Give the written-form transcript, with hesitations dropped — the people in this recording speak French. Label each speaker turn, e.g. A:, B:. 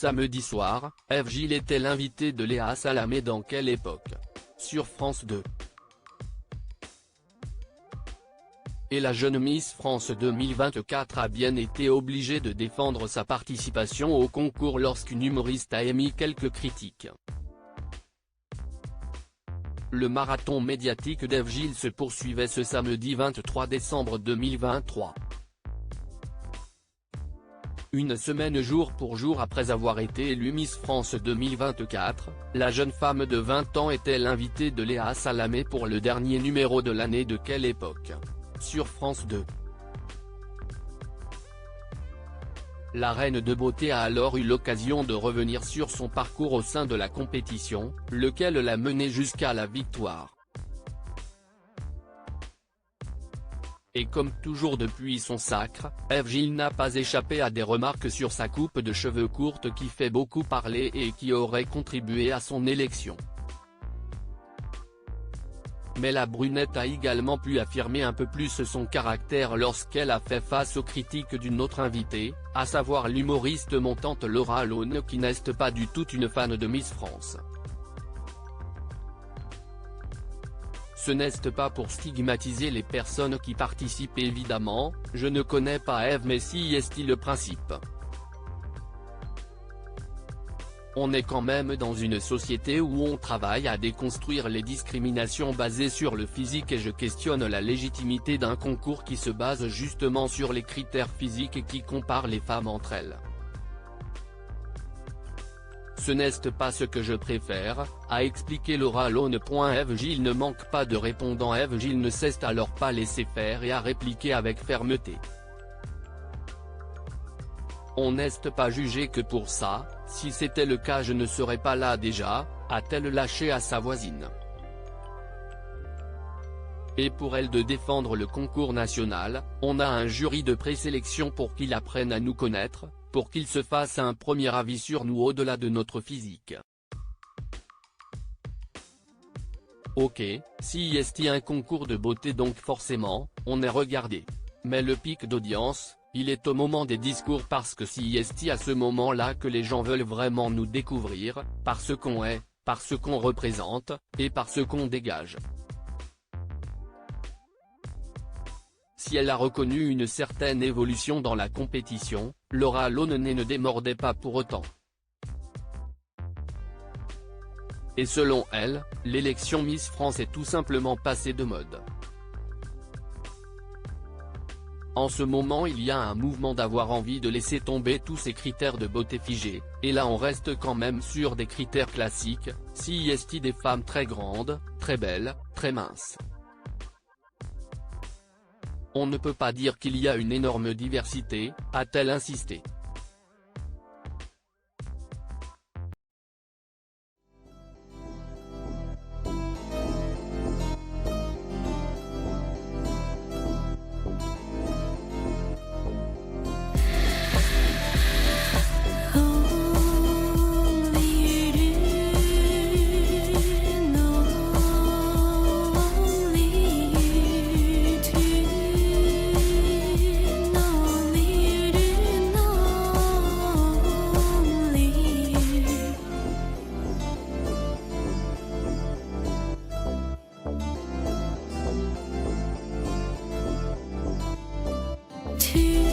A: Samedi soir, Ève Gilles était l'invitée de Léa Salamé dans Quelle époque ? Sur France 2. Et la jeune Miss France 2024 a bien été obligée de défendre sa participation au concours lorsqu'une humoriste a émis quelques critiques. Le marathon médiatique d'Ève Gilles se poursuivait ce samedi 23 décembre 2023. Une semaine jour pour jour après avoir été élue Miss France 2024, la jeune femme de 20 ans était l'invitée de Léa Salamé pour le dernier numéro de l'année de Quelle époque ? Sur France 2. La reine de beauté a alors eu l'occasion de revenir sur son parcours au sein de la compétition, lequel l'a menée jusqu'à la victoire. Et comme toujours depuis son sacre, Ève Gilles n'a pas échappé à des remarques sur sa coupe de cheveux courte qui fait beaucoup parler et qui aurait contribué à son élection. Mais la brunette a également pu affirmer un peu plus son caractère lorsqu'elle a fait face aux critiques d'une autre invitée, à savoir l'humoriste montante Laura Alone qui n'est pas du tout une fan de Miss France. Ce n'est pas pour stigmatiser les personnes qui participent évidemment, je ne connais pas Ève mais si est-il le principe. On est quand même dans une société où on travaille à déconstruire les discriminations basées sur le physique et je questionne la légitimité d'un concours qui se base justement sur les critères physiques et qui compare les femmes entre elles. Ce n'est pas ce que je préfère, a expliqué Laura Alone. Ève Gilles ne manque pas de répondants. Ève Gilles ne s'est alors pas laissé faire et a répliqué avec fermeté. On n'est pas jugé que pour ça, si c'était le cas je ne serais pas là déjà, a-t-elle lâché à sa voisine. Et pour elle de défendre le concours national, on a un jury de présélection pour qu'il apprenne à nous connaître, pour qu'il se fasse un premier avis sur nous au-delà de notre physique. Ok, si est un concours de beauté donc forcément, on est regardé. Mais le pic d'audience, il est au moment des discours parce que si est à ce moment-là que les gens veulent vraiment nous découvrir, par ce qu'on est, par ce qu'on représente, et par ce qu'on dégage. Si elle a reconnu une certaine évolution dans la compétition, Laura Alone ne démordait pas pour autant. Et selon elle, l'élection Miss France est tout simplement passée de mode. En ce moment il y a un mouvement d'avoir envie de laisser tomber tous ces critères de beauté figés, et là on reste quand même sur des critères classiques, si est des femmes très grandes, très belles, très minces. On ne peut pas dire qu'il y a une énorme diversité, a-t-elle insisté.
B: To